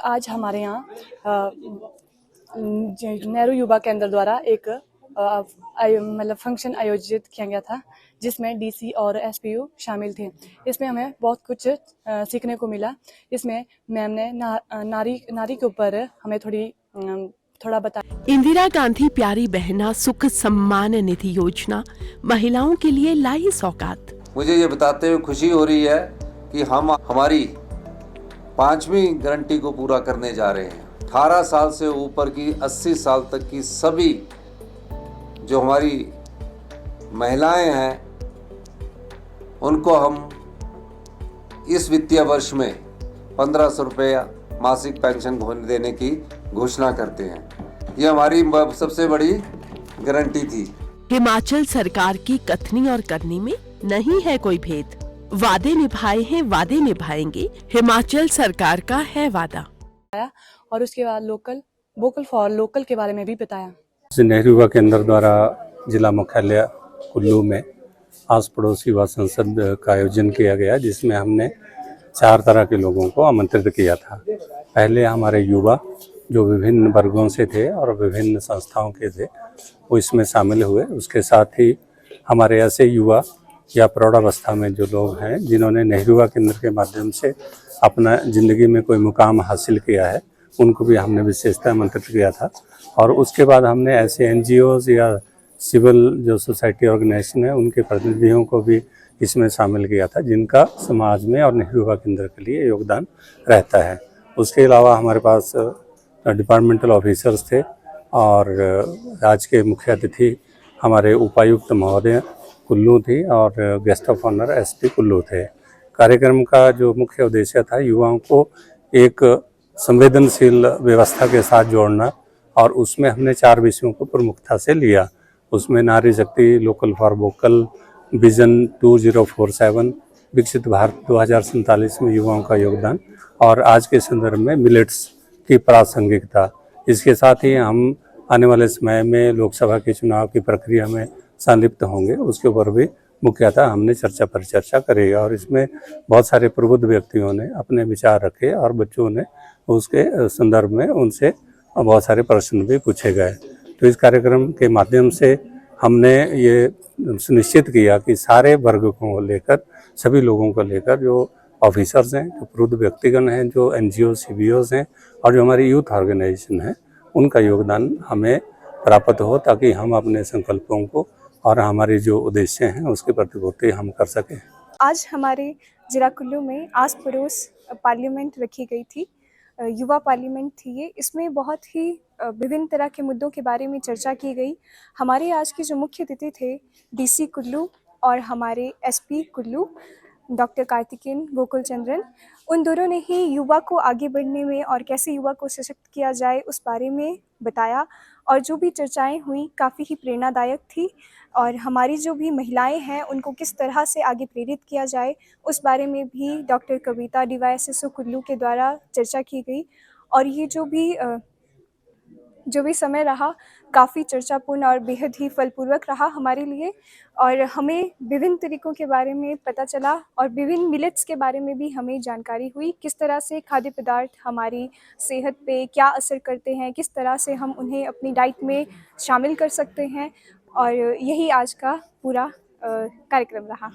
आज हमारे यहाँ नेहरू युवा केंद्र द्वारा एक मतलब फंक्शन आयोजित किया गया था, जिसमें डीसी और एसपीयू शामिल थे। इसमें हमें बहुत कुछ सीखने को मिला। इसमें मैम ने नारी के ऊपर हमें थोड़ा बताया। इंदिरा गांधी प्यारी बहना सुख सम्मान निधि योजना महिलाओं के लिए लाई सौगात। मुझे ये बताते हुए खुशी हो रही है कि हम हमारी 5वीं गारंटी को पूरा करने जा रहे हैं। 18 साल से ऊपर की 80 साल तक की सभी जो हमारी महिलाएं हैं, उनको हम इस वित्तीय वर्ष में 1500 रुपये मासिक पेंशन देने की घोषणा करते हैं। ये हमारी सबसे बड़ी गारंटी थी। हिमाचल सरकार की कथनी और करनी में नहीं है कोई भेद। वादे निभाए हैं, वादे निभाएंगे, हिमाचल सरकार का है वादा। और उसके बाद वोकल फॉर लोकल के बारे में भी बताया। नेहरू युवा केंद्र द्वारा जिला मुख्यालय कुल्लू में आस पड़ोस युवा संसद का आयोजन किया गया, जिसमें हमने 4 तरह के लोगों को आमंत्रित किया था। पहले हमारे युवा जो विभिन्न वर्गों से थे और विभिन्न संस्थाओं के थे, वो इसमें शामिल हुए। उसके साथ ही हमारे ऐसे युवा या प्रौढ़ावस्था में जो लोग हैं जिन्होंने नेहरू युवा केंद्र के माध्यम से अपना ज़िंदगी में कोई मुकाम हासिल किया है, उनको भी हमने विशेषता आमंत्रित किया था। और उसके बाद हमने ऐसे NGOs या सिविल जो सोसाइटी ऑर्गेनाइजेशन है, उनके प्रतिनिधियों को भी इसमें शामिल किया था, जिनका समाज में और नेहरू युवा केंद्र के लिए योगदान रहता है। उसके अलावा हमारे पास डिपार्टमेंटल ऑफिसर्स थे और आज के मुख्य अतिथि हमारे उपायुक्त महोदय कुल्लू थी और guest of honour SP Kullu थे। कार्यक्रम का जो मुख्य उद्देश्य था युवाओं को एक संवेदनशील व्यवस्था के साथ जोड़ना, और उसमें हमने 4 विषयों को प्रमुखता से लिया। उसमें नारी शक्ति, लोकल फॉर वोकल, विजन 2047, विकसित भारत 2047 में युवाओं का योगदान, और आज के संदर्भ में मिलेट्स की प्रासंगिकता। इसके साथ ही हम आने वाले समय में लोकसभा के चुनाव की प्रक्रिया में संलिप्त होंगे, उसके ऊपर भी मुख्यतः हमने चर्चा परिचर्चा करेगा। और इसमें बहुत सारे प्रबुद्ध व्यक्तियों ने अपने विचार रखे और बच्चों ने उसके संदर्भ में उनसे बहुत सारे प्रश्न भी पूछे गए। तो इस कार्यक्रम के माध्यम से हमने ये सुनिश्चित किया कि सारे वर्ग को लेकर, सभी लोगों को लेकर, जो ऑफिसर्स हैं, जो प्रबुद्ध व्यक्तिगण हैं, जो NGO CBOs हैं और जो हमारी यूथ ऑर्गेनाइजेशन है, उनका योगदान हमें प्राप्त हो, ताकि हम अपने संकल्पों को और हमारे जो उद्देश्य हैं उसकी प्रतिपूर्ति हम कर सकें। आज हमारे जिला कुल्लू में आस पड़ोस पार्लियामेंट रखी गई थी, युवा पार्लियामेंट थी ये। इसमें बहुत ही विभिन्न तरह के मुद्दों के बारे में चर्चा की गई। हमारे आज के जो मुख्य अतिथि थे DC कुल्लू और हमारे SP कुल्लू डॉक्टर कार्तिकेन गोकुल चंद्रन, उन दोनों ने ही युवा को आगे बढ़ने में और कैसे युवा को सशक्त किया जाए उस बारे में बताया। और जो भी चर्चाएं हुई काफ़ी ही प्रेरणादायक थी, और हमारी जो भी महिलाएं हैं उनको किस तरह से आगे प्रेरित किया जाए उस बारे में भी डॉक्टर कविता DYSSO कुल्लू के द्वारा चर्चा की गई। और ये जो भी समय रहा काफ़ी चर्चापूर्ण और बेहद ही फलपूर्वक रहा हमारे लिए, और हमें विभिन्न तरीकों के बारे में पता चला और विभिन्न मिलेट्स के बारे में भी हमें जानकारी हुई। किस तरह से खाद्य पदार्थ हमारी सेहत पे क्या असर करते हैं, किस तरह से हम उन्हें अपनी डाइट में शामिल कर सकते हैं, और यही आज का पूरा कार्यक्रम रहा।